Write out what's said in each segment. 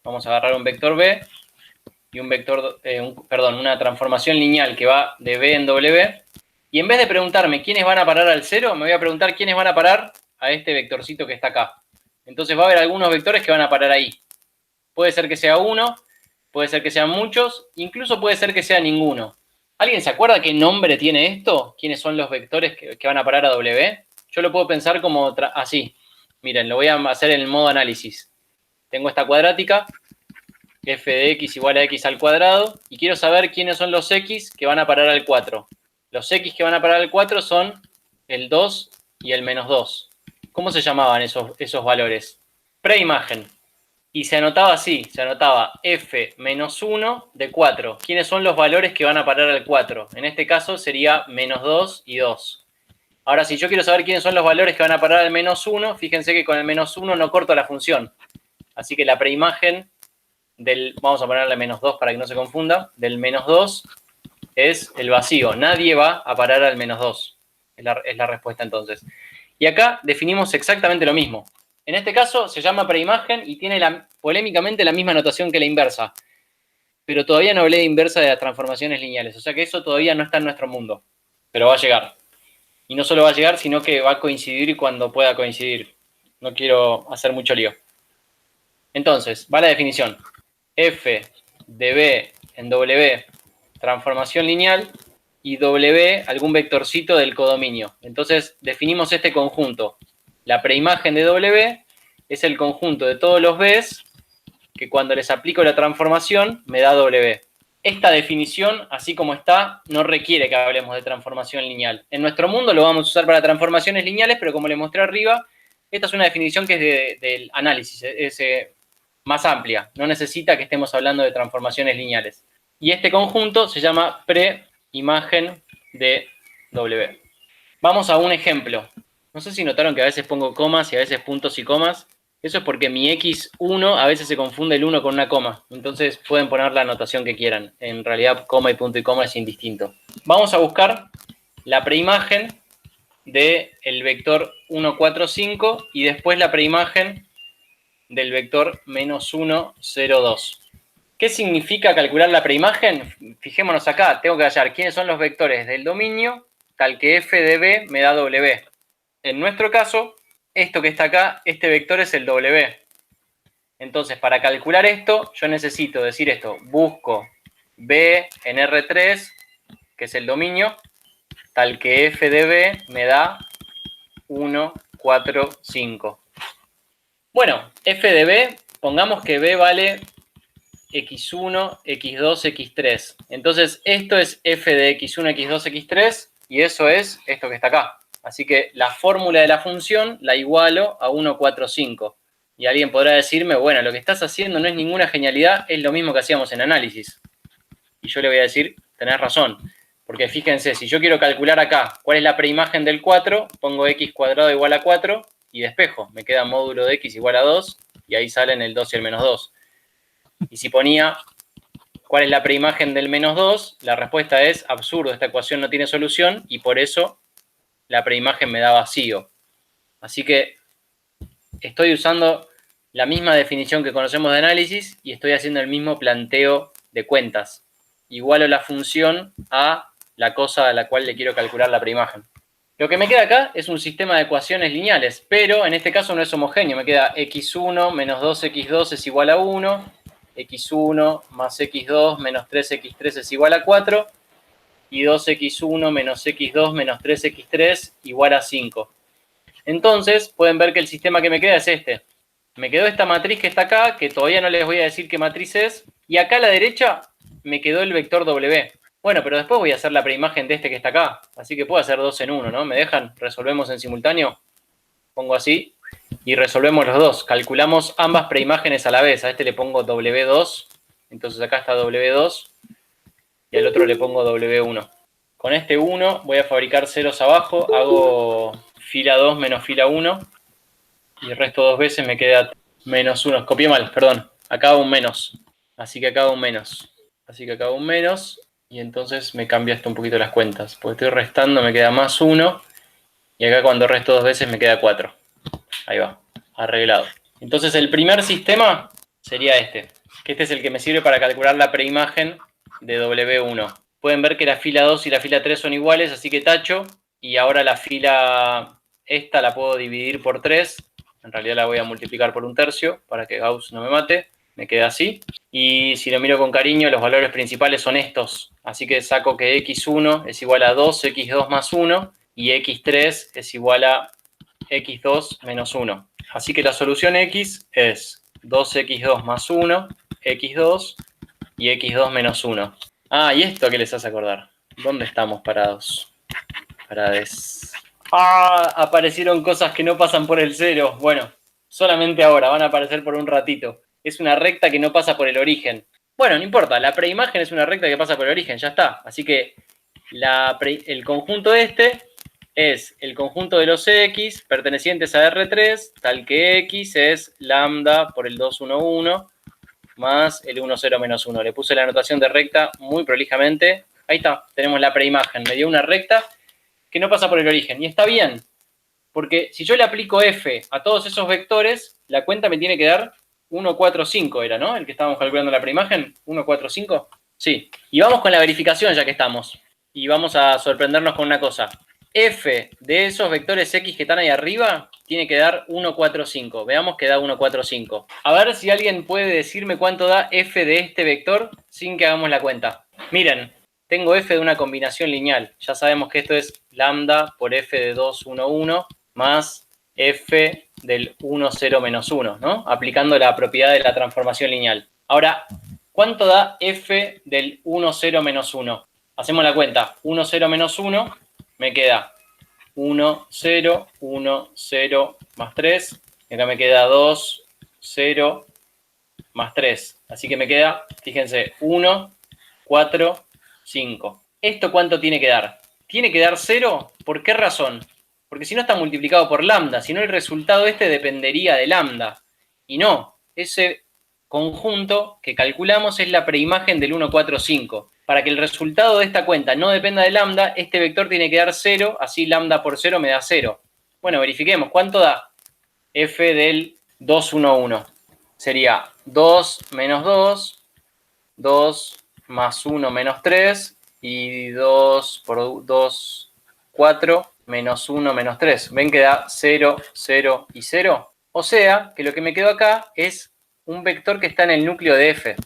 Vamos a agarrar un vector B y un vector, una transformación lineal que va de B en W. Y en vez de preguntarme quiénes van a parar al 0, me voy a preguntar quiénes van a parar a este vectorcito que está acá. Entonces va a haber algunos vectores que van a parar ahí. Puede ser que sea uno, puede ser que sean muchos, incluso puede ser que sea ninguno. ¿Alguien se acuerda qué nombre tiene esto? ¿Quiénes son los vectores que van a parar a W? Yo lo puedo pensar como así. Miren, lo voy a hacer en el modo análisis. Tengo esta cuadrática, f de x igual a x al cuadrado, y quiero saber quiénes son los x que van a parar al 4. Los x que van a parar al 4 son el 2 y el menos 2. ¿Cómo se llamaban esos valores? Preimagen. Y se anotaba así, se anotaba f menos 1 de 4. ¿Quiénes son los valores que van a parar al 4? En este caso sería menos 2 y 2. Ahora, si yo quiero saber quiénes son los valores que van a parar al menos 1, fíjense que con el menos 1 no corto la función. Así que la preimagen del, vamos a ponerle menos 2 para que no se confunda, del menos 2 es el vacío. Nadie va a parar al menos 2. Es la respuesta entonces. Y acá definimos exactamente lo mismo. En este caso se llama preimagen y tiene polémicamente la misma notación que la inversa. Pero todavía no hablé de inversa de las transformaciones lineales. O sea que eso todavía no está en nuestro mundo. Pero va a llegar. Y no solo va a llegar, sino que va a coincidir cuando pueda coincidir. No quiero hacer mucho lío. Entonces, va la definición. F de B en W, transformación lineal, y W, algún vectorcito del codominio. Entonces, definimos este conjunto. La preimagen de W es el conjunto de todos los B's que cuando les aplico la transformación me da W. Esta definición, así como está, no requiere que hablemos de transformación lineal. En nuestro mundo lo vamos a usar para transformaciones lineales, pero como les mostré arriba, esta es una definición que es del análisis, es más amplia. No necesita que estemos hablando de transformaciones lineales. Y este conjunto se llama preimagen de W. Vamos a un ejemplo. No sé si notaron que a veces pongo comas y a veces puntos y comas. Eso es porque mi x1 a veces se confunde el 1 con una coma. Entonces pueden poner la anotación que quieran. En realidad, coma y punto y coma es indistinto. Vamos a buscar la preimagen del vector 1, 4, 5 y después la preimagen del vector menos 1, 0, 2. ¿Qué significa calcular la preimagen? Fijémonos acá. Tengo que hallar quiénes son los vectores del dominio tal que f de b me da W. En nuestro caso, esto que está acá, este vector es el W. Entonces, para calcular esto, yo necesito decir esto. Busco B en R3, que es el dominio, tal que f de B me da 1, 4, 5. Bueno, f de B, pongamos que B vale x1, x2, x3. Entonces, esto es f de x1, x2, x3, y eso es esto que está acá. Así que la fórmula de la función la igualo a 1, 4, 5. Y alguien podrá decirme, bueno, lo que estás haciendo no es ninguna genialidad, es lo mismo que hacíamos en análisis. Y yo le voy a decir, tenés razón. Porque fíjense, si yo quiero calcular acá cuál es la preimagen del 4, pongo x cuadrado igual a 4 y despejo. Me queda módulo de x igual a 2 y ahí salen el 2 y el menos 2. Y si ponía cuál es la preimagen del menos 2, la respuesta es absurdo, esta ecuación no tiene solución y por eso la preimagen me da vacío. Así que estoy usando la misma definición que conocemos de análisis y estoy haciendo el mismo planteo de cuentas. Igualo la función a la cosa a la cual le quiero calcular la preimagen. Lo que me queda acá es un sistema de ecuaciones lineales, pero en este caso no es homogéneo. Me queda x1 menos 2x2 es igual a 1, x1 más x2 menos 3x3 es igual a 4, y 2x1 menos x2 menos 3x3 igual a 5. Entonces, pueden ver que el sistema que me queda es este. Me quedó esta matriz que está acá, que todavía no les voy a decir qué matriz es, y acá a la derecha me quedó el vector W. Bueno, pero después voy a hacer la preimagen de este que está acá, así que puedo hacer 2 en 1, ¿no? ¿Me dejan? ¿Resolvemos en simultáneo? Pongo así y resolvemos los dos. Calculamos ambas preimágenes a la vez. A este le pongo W2, entonces acá está W2, y al otro le pongo W1. Con este 1 voy a fabricar ceros abajo, hago fila 2 menos fila 1, y el resto dos veces me queda menos 1. Copié mal, perdón. Acá hago un menos. Así que acá hago un menos. Así que acá hago un menos, y entonces me cambia esto un poquito las cuentas. Porque estoy restando, me queda más 1, y acá cuando resto dos veces me queda 4. Ahí va, arreglado. Entonces el primer sistema sería este. Que este es el que me sirve para calcular la preimagen de W1. Pueden ver que la fila 2 y la fila 3 son iguales, así que tacho. Y ahora la fila esta la puedo dividir por 3. En realidad la voy a multiplicar por 1/3 para que Gauss no me mate. Me queda así. Y si lo miro con cariño, los valores principales son estos. Así que saco que x1 es igual a 2x2 más 1 y x3 es igual a x2 menos 1. Así que la solución x es 2x2 más 1, x2 y x2 menos 1. Ah, ¿y esto qué les hace acordar? ¿Dónde estamos parados? Parades. Ah, aparecieron cosas que no pasan por el cero. Bueno, solamente ahora, van a aparecer por un ratito. Es una recta que no pasa por el origen. Bueno, no importa, la preimagen es una recta que pasa por el origen, ya está. Así que el conjunto este es el conjunto de los x pertenecientes a R3, tal que x es lambda por el 2, 1, 1, más el 1, 0, menos 1. Le puse la notación de recta muy prolijamente. Ahí está, tenemos la preimagen. Me dio una recta que no pasa por el origen. Y está bien, porque si yo le aplico f a todos esos vectores, la cuenta me tiene que dar 1, 4, 5, era, ¿no? El que estábamos calculando la preimagen, 1, 4, 5. Sí. Y vamos con la verificación ya que estamos. Y vamos a sorprendernos con una cosa. F de esos vectores x que están ahí arriba tiene que dar 1, 4, 5. Veamos que da 1, 4, 5. A ver si alguien puede decirme cuánto da f de este vector sin que hagamos la cuenta. Miren, tengo f de una combinación lineal. Ya sabemos que esto es lambda por f de 2, 1, 1 más f del 1, 0, menos 1, ¿no? Aplicando la propiedad de la transformación lineal. Ahora, ¿cuánto da f del 1, 0, menos 1? Hacemos la cuenta. 1, 0, menos 1 me queda 1, 0, 1, 0 más 3. Y acá me queda 2, 0 más 3. Así que me queda, fíjense, 1, 4, 5. ¿Esto cuánto tiene que dar? ¿Tiene que dar 0? ¿Por qué razón? Porque si no está multiplicado por lambda, si no el resultado este dependería de lambda. Y no, ese conjunto que calculamos es la preimagen del 1, 4, 5. Para que el resultado de esta cuenta no dependa de lambda, este vector tiene que dar 0, así lambda por 0 me da 0. Bueno, verifiquemos, ¿cuánto da f del 2, 1, 1? Sería 2 menos 2, 2 más 1 menos 3, y 2 por 2, 4, menos 1 menos 3. ¿Ven que da 0, 0 y 0? O sea, que lo que me quedó acá es un vector que está en el núcleo de f.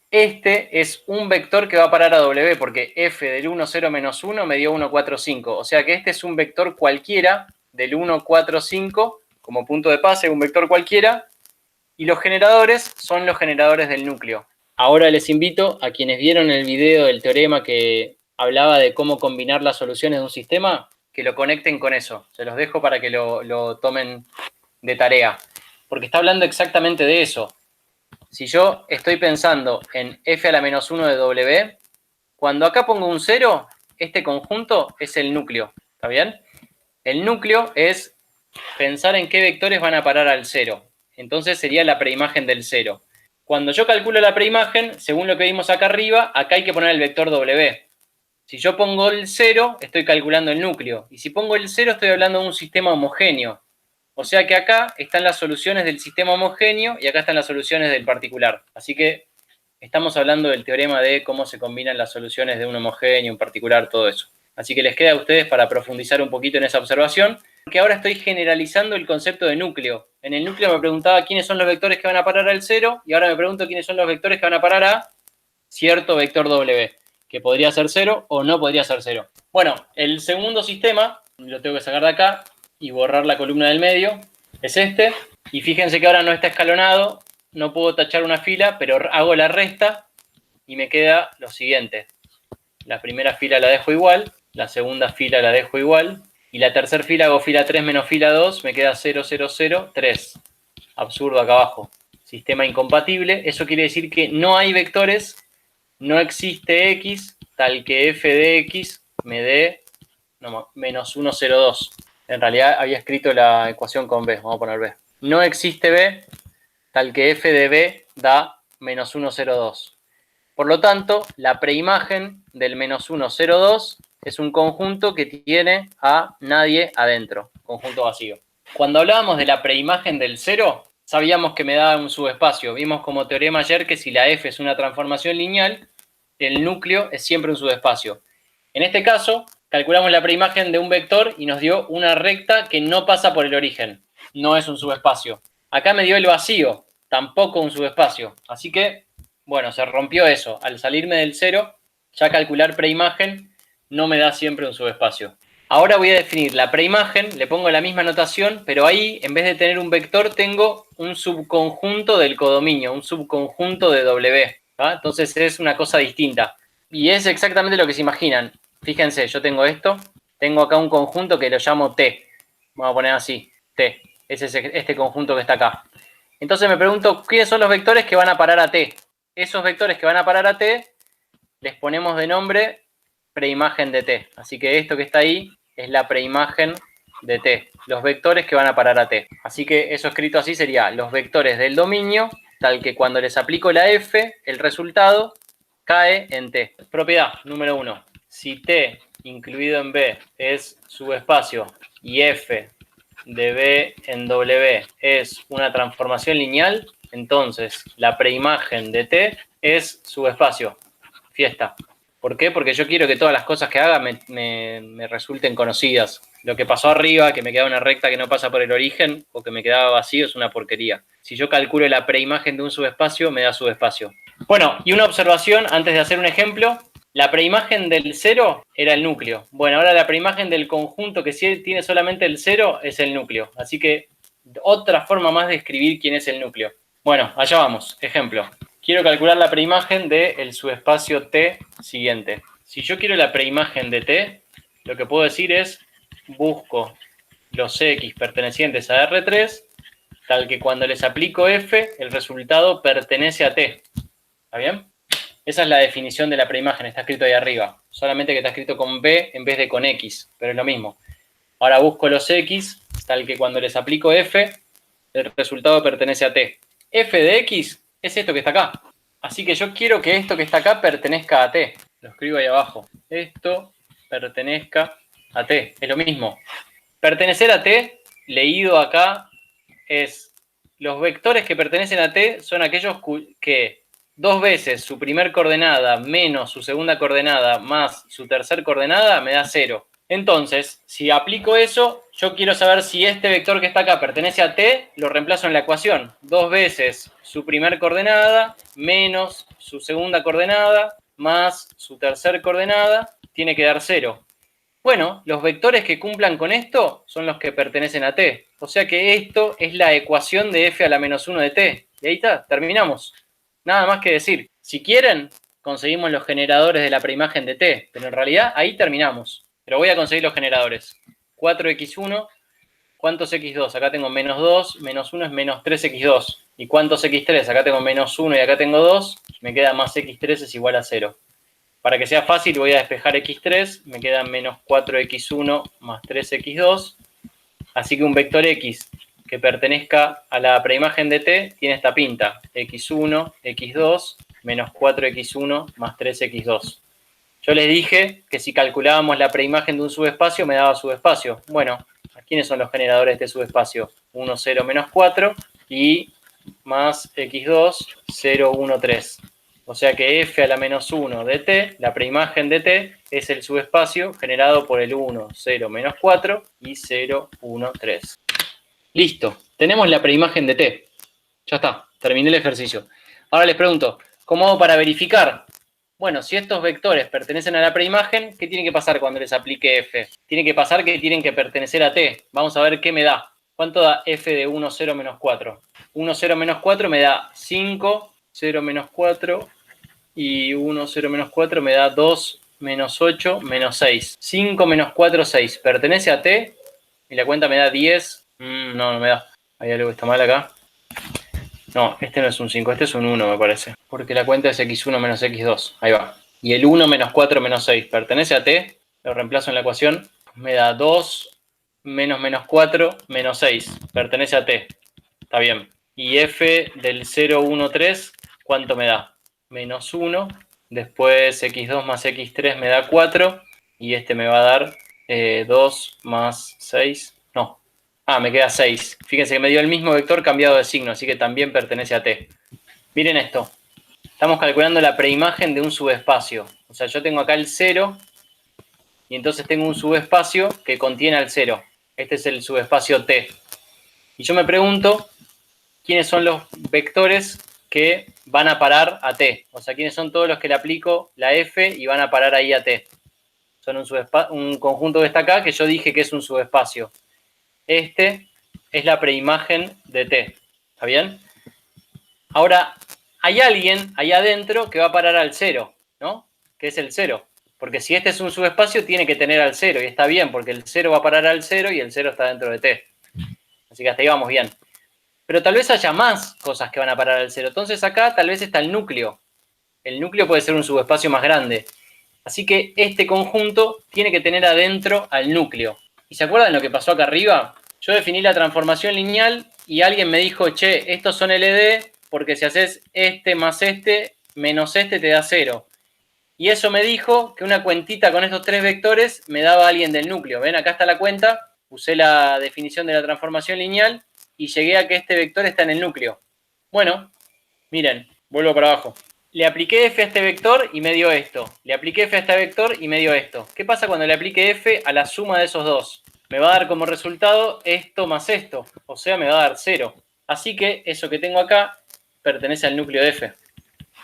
Este es un vector que va a parar a W, porque f del 1, 0, menos 1 me dio 1, 4, 5. O sea que este es un vector cualquiera del 1, 4, 5, como punto de pase, un vector cualquiera, y los generadores son los generadores del núcleo. Ahora les invito a quienes vieron el video del teorema que hablaba de cómo combinar las soluciones de un sistema, que lo conecten con eso. Se los dejo para que lo tomen de tarea. Porque está hablando exactamente de eso. Si yo estoy pensando en f a la menos 1 de W, cuando acá pongo un 0, este conjunto es el núcleo. ¿Está bien? El núcleo es pensar en qué vectores van a parar al 0. Entonces sería la preimagen del 0. Cuando yo calculo la preimagen, según lo que vimos acá arriba, acá hay que poner el vector W. Si yo pongo el 0, estoy calculando el núcleo. Y si pongo el 0, estoy hablando de un sistema homogéneo. O sea que acá están las soluciones del sistema homogéneo y acá están las soluciones del particular. Así que estamos hablando del teorema de cómo se combinan las soluciones de un homogéneo, un particular, todo eso. Así que les queda a ustedes para profundizar un poquito en esa observación, porque ahora estoy generalizando el concepto de núcleo. En el núcleo me preguntaba quiénes son los vectores que van a parar al 0, y ahora me pregunto quiénes son los vectores que van a parar a cierto vector W, que podría ser 0 o no podría ser 0. Bueno, el segundo sistema, lo tengo que sacar de acá y borrar la columna del medio, es este. Y fíjense que ahora no está escalonado, no puedo tachar una fila, pero hago la resta y me queda lo siguiente. La primera fila la dejo igual, la segunda fila la dejo igual, y la tercera fila hago fila 3 menos fila 2, me queda 0, 0, 0, 3. Absurdo acá abajo. Sistema incompatible, eso quiere decir que no hay vectores, no existe x, tal que f de x me dé menos 1, 0, 2. En realidad había escrito la ecuación con b, vamos a poner b. No existe b, tal que f de b da menos 1, 0, 2. Por lo tanto, la preimagen del menos 1, 0, 2 es un conjunto que tiene a nadie adentro, conjunto vacío. Cuando hablábamos de la preimagen del 0, sabíamos que me da un subespacio. Vimos como teorema ayer que si la f es una transformación lineal, el núcleo es siempre un subespacio. En este caso, calculamos la preimagen de un vector y nos dio una recta que no pasa por el origen. No es un subespacio. Acá me dio el vacío, tampoco un subespacio. Así que, bueno, se rompió eso. Al salirme del cero, ya calcular preimagen no me da siempre un subespacio. Ahora voy a definir la preimagen, le pongo la misma notación, pero ahí, en vez de tener un vector, tengo un subconjunto del codominio, un subconjunto de W. ¿Va? Entonces es una cosa distinta. Y es exactamente lo que se imaginan. Fíjense, yo tengo esto, tengo acá un conjunto que lo llamo T. Vamos a poner así, T. Es este conjunto que está acá. Entonces me pregunto, ¿quiénes son los vectores que van a parar a T? Esos vectores que van a parar a T, les ponemos de nombre preimagen de T. Así que esto que está ahí es la preimagen de T. Los vectores que van a parar a T. Así que eso escrito así sería los vectores del dominio, tal que cuando les aplico la F, el resultado cae en T. Propiedad número 1. Si T incluido en B es subespacio y F de B en W es una transformación lineal, entonces la preimagen de T es subespacio. Fiesta. ¿Por qué? Porque yo quiero que todas las cosas que haga me resulten conocidas. Lo que pasó arriba, que me queda una recta que no pasa por el origen, o que me quedaba vacío, es una porquería. Si yo calculo la preimagen de un subespacio, me da subespacio. Bueno, y una observación antes de hacer un ejemplo. La preimagen del cero era el núcleo. Bueno, ahora la preimagen del conjunto que sí tiene solamente el cero es el núcleo. Así que otra forma más de escribir quién es el núcleo. Bueno, allá vamos. Ejemplo. Quiero calcular la preimagen del subespacio T siguiente. Si yo quiero la preimagen de T, lo que puedo decir es busco los X pertenecientes a R3, tal que cuando les aplico F, el resultado pertenece a T. ¿Está bien? Esa es la definición de la preimagen, está escrito ahí arriba. Solamente que está escrito con B en vez de con X, pero es lo mismo. Ahora busco los X, tal que cuando les aplico F, el resultado pertenece a T. F de X es esto que está acá. Así que yo quiero que esto que está acá pertenezca a T. Lo escribo ahí abajo. Esto pertenezca a T. Es lo mismo. Pertenecer a T, leído acá, es los vectores que pertenecen a T son aquellos que dos veces su primer coordenada menos su segunda coordenada más su tercer coordenada me da 0. Entonces, si aplico eso, yo quiero saber si este vector que está acá pertenece a T, lo reemplazo en la ecuación. Dos veces su primer coordenada menos su segunda coordenada más su tercer coordenada tiene que dar 0. Bueno, los vectores que cumplan con esto son los que pertenecen a T. O sea que esto es la ecuación de f a la menos 1 de T. Y ahí está, terminamos. Nada más que decir. Si quieren, conseguimos los generadores de la preimagen de T. Pero en realidad ahí terminamos. Pero voy a conseguir los generadores. 4x1, ¿cuántos x2? Acá tengo menos 2, menos 1 es menos 3x2. ¿Y cuántos x3? Acá tengo menos 1 y acá tengo 2. Me queda más x3 es igual a 0. Para que sea fácil voy a despejar x3, me quedan menos 4x1 más 3x2. Así que un vector x que pertenezca a la preimagen de T tiene esta pinta. x1, x2, menos 4x1 más 3x2. Yo les dije que si calculábamos la preimagen de un subespacio me daba subespacio. Bueno, ¿quiénes son los generadores de este subespacio? 1, 0, menos 4 y más x2, 0, 1, 3. O sea que f a la menos 1 de T, la preimagen de T, es el subespacio generado por el 1, 0, menos 4 y 0, 1, 3. Listo, tenemos la preimagen de T. Ya está, terminé el ejercicio. Ahora les pregunto, ¿cómo hago para verificar? Bueno, si estos vectores pertenecen a la preimagen, ¿qué tiene que pasar cuando les aplique f? Tiene que pasar que tienen que pertenecer a T. Vamos a ver qué me da. ¿Cuánto da f de 1, 0, menos 4? 1, 0, menos 4 me da 5, 0, menos 4 y 1, 0, menos 4 me da 2, menos 8, menos 6. 5 menos 4, 6. ¿Pertenece a T? Y la cuenta me da 10. No, no me da. Hay algo que está mal acá. No, este no es un 5, este es un 1 me parece. Porque la cuenta es x1 menos x2. Ahí va. Y el 1 menos 4 menos 6. ¿Pertenece a T? Lo reemplazo en la ecuación. Me da 2 menos menos 4 menos 6. Pertenece a T. Está bien. Y f del 0, 1, 3, ¿cuánto me da? Menos 1. Después x2 más x3 me da 4. Y este me va a dar 2 más 6. No. Me queda 6. Fíjense que me dio el mismo vector cambiado de signo, así que también pertenece a T. Miren esto. Estamos calculando la preimagen de un subespacio. O sea, yo tengo acá el 0 y entonces tengo un subespacio que contiene al 0. Este es el subespacio T. Y yo me pregunto quiénes son los vectores que van a parar a T. O sea, quiénes son todos los que le aplico la F y van a parar ahí a T. Son un conjunto que está acá que yo dije que es un subespacio. Este es la preimagen de T. ¿Está bien? Ahora, hay alguien ahí adentro que va a parar al 0, ¿no? Que es el 0. Porque si este es un subespacio, tiene que tener al 0. Y está bien, porque el 0 va a parar al 0 y el 0 está dentro de T. Así que hasta ahí vamos bien. Pero tal vez haya más cosas que van a parar al 0. Entonces acá tal vez está el núcleo. El núcleo puede ser un subespacio más grande. Así que este conjunto tiene que tener adentro al núcleo. ¿Y se acuerdan lo que pasó acá arriba? Yo definí la transformación lineal y alguien me dijo, che, estos son LD porque si haces este más este menos este te da 0. Y eso me dijo que una cuentita con estos 3 vectores me daba alguien del núcleo. ¿Ven? Acá está la cuenta, usé la definición de la transformación lineal y llegué a que este vector está en el núcleo. Bueno, miren, vuelvo para abajo. Le apliqué f a este vector y me dio esto. Le apliqué f a este vector y me dio esto. ¿Qué pasa cuando le aplique f a la suma de esos dos? Me va a dar como resultado esto más esto. O sea, me va a dar 0. Así que eso que tengo acá pertenece al núcleo de f.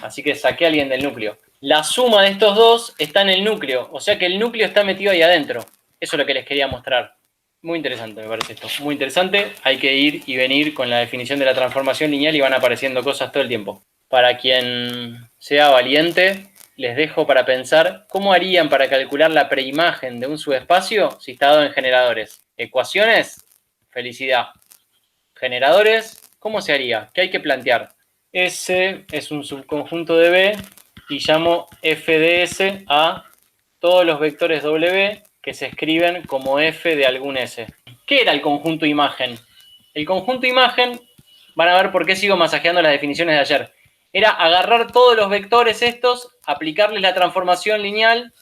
Así que saqué a alguien del núcleo. La suma de estos dos está en el núcleo. O sea que el núcleo está metido ahí adentro. Eso es lo que les quería mostrar. Muy interesante me parece esto. Muy interesante. Hay que ir y venir con la definición de la transformación lineal y van apareciendo cosas todo el tiempo. Para quien sea valiente, les dejo para pensar cómo harían para calcular la preimagen de un subespacio si está dado en generadores. Ecuaciones, felicidad. Generadores, ¿cómo se haría? ¿Qué hay que plantear? S es un subconjunto de B y llamo f de S a todos los vectores W que se escriben como f de algún S. ¿Qué era el conjunto imagen? El conjunto imagen, van a ver por qué sigo masajeando las definiciones de ayer, era agarrar todos los vectores estos, aplicarles la transformación lineal,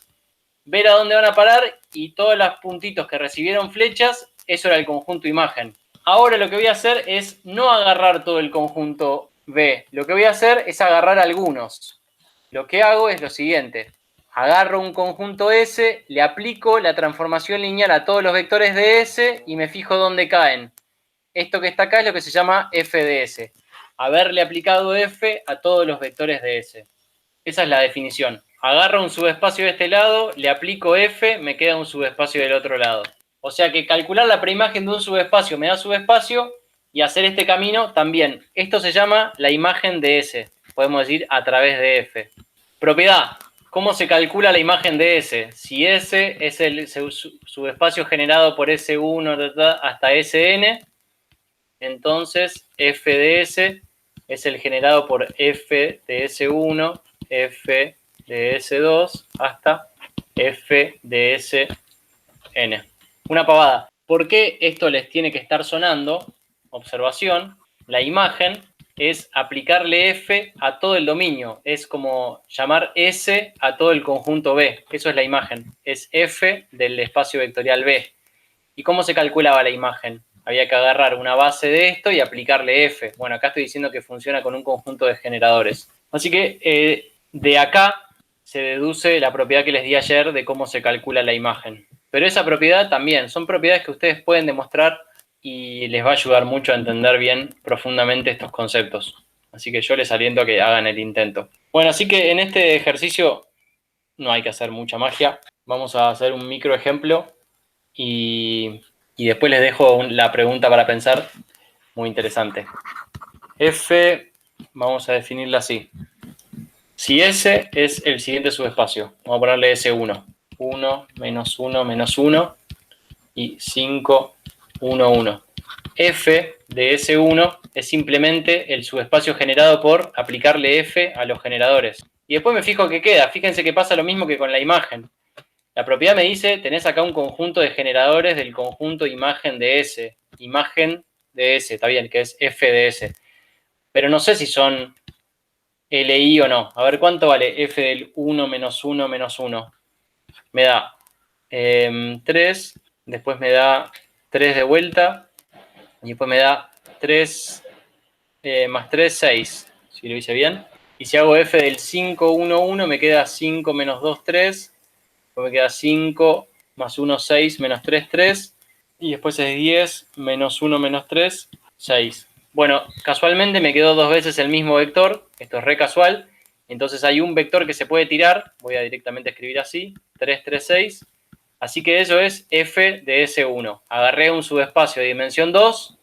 ver a dónde van a parar y todos los puntitos que recibieron flechas, eso era el conjunto imagen. Ahora lo que voy a hacer es no agarrar todo el conjunto B. Lo que voy a hacer es agarrar algunos. Lo que hago es lo siguiente. Agarro un conjunto S, le aplico la transformación lineal a todos los vectores de S y me fijo dónde caen. Esto que está acá es lo que se llama f de S. Haberle aplicado f a todos los vectores de S. Esa es la definición. Agarro un subespacio de este lado, le aplico f, me queda un subespacio del otro lado. O sea que calcular la preimagen de un subespacio me da subespacio y hacer este camino también. Esto se llama la imagen de S. Podemos decir a través de f. Propiedad. ¿Cómo se calcula la imagen de S? Si S es el subespacio generado por S1 hasta Sn, entonces f de S es el generado por f de S1, f de S2 hasta f de Sn. Una pavada. ¿Por qué esto les tiene que estar sonando? Observación. La imagen es aplicarle f a todo el dominio. Es como llamar S a todo el conjunto B. Eso es la imagen. Es f del espacio vectorial B. ¿Y cómo se calculaba la imagen? Había que agarrar una base de esto y aplicarle f. Bueno, acá estoy diciendo que funciona con un conjunto de generadores. Así que de acá se deduce la propiedad que les di ayer de cómo se calcula la imagen. Pero esa propiedad también son propiedades que ustedes pueden demostrar y les va a ayudar mucho a entender bien profundamente estos conceptos. Así que yo les aliento a que hagan el intento. Bueno, así que en este ejercicio no hay que hacer mucha magia. Vamos a hacer un micro ejemplo y después les dejo la pregunta para pensar, muy interesante. F, vamos a definirla así. Si S es el siguiente subespacio, vamos a ponerle S1. 1, menos 1, menos 1 y 5, 1, 1. F de S1 es simplemente el subespacio generado por aplicarle F a los generadores. Y después me fijo qué queda. Fíjense que pasa lo mismo que con la imagen. La propiedad me dice, tenés acá un conjunto de generadores del conjunto imagen de S. Imagen de S, está bien, que es F de S. Pero no sé si son LI o no. A ver, ¿cuánto vale F del 1 menos 1 menos 1? Me da 3, después me da 3 de vuelta, Y después me da 3 más 3, 6. Si lo hice bien. Y si hago f del 5, 1, 1, me queda 5 menos 2, 3. Después me queda 5 más 1, 6, menos 3, 3. Y después es 10 menos 1 menos 3, 6. Bueno, casualmente me quedó dos veces el mismo vector. Esto es re casual. Entonces hay un vector que se puede tirar. Voy a directamente escribir así. 3, 3, 6. Así que eso es f de S1. Agarré un subespacio de dimensión 2,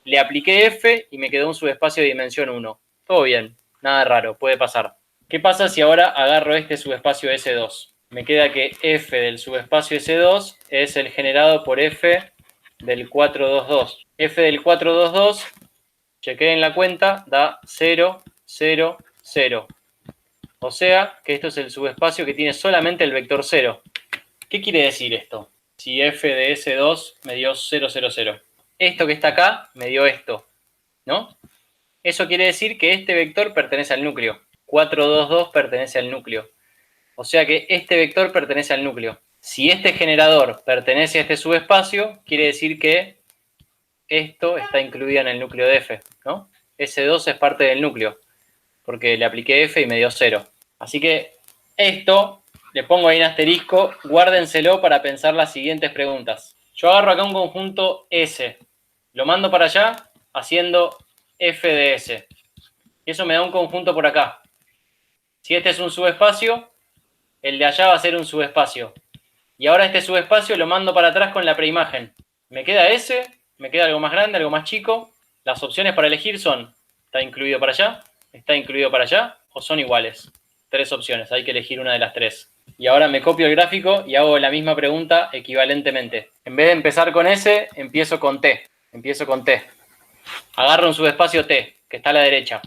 le apliqué f y me quedó un subespacio de dimensión 1. Todo bien, nada raro, puede pasar. ¿Qué pasa si ahora agarro este subespacio S2? Me queda que f del subespacio S2 es el generado por f del 422. F del 422, chequé en la cuenta, da 0, 0, 0. O sea que esto es el subespacio que tiene solamente el vector 0. ¿Qué quiere decir esto? Si f de S2 me dio 0, 0, 0. Esto que está acá me dio esto, ¿no? Eso quiere decir que este vector pertenece al núcleo. 4, 2, 2 pertenece al núcleo. O sea que este vector pertenece al núcleo. Si este generador pertenece a este subespacio, quiere decir que esto está incluido en el núcleo de f, ¿no? S2 es parte del núcleo, porque le apliqué f y me dio 0. Así que esto, le pongo ahí un asterisco, guárdenselo para pensar las siguientes preguntas. Yo agarro acá un conjunto S, lo mando para allá haciendo f de S. Y eso me da un conjunto por acá. Si este es un subespacio, el de allá va a ser un subespacio. Y ahora este subespacio lo mando para atrás con la preimagen. Me queda S, me queda algo más grande, algo más chico. Las opciones para elegir son, está incluido para allá, está incluido para allá, o son iguales. Tres opciones, hay que elegir una de las tres. Y ahora me copio el gráfico y hago la misma pregunta equivalentemente. En vez de empezar con S, empiezo con T. Empiezo con T. Agarro un subespacio T, que está a la derecha.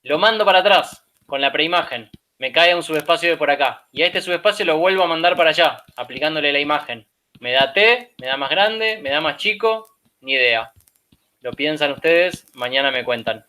Lo mando para atrás, con la preimagen. Me cae un subespacio de por acá. Y a este subespacio lo vuelvo a mandar para allá, aplicándole la imagen. Me da T, me da más grande, me da más chico, ni idea. Lo piensan ustedes, mañana me cuentan.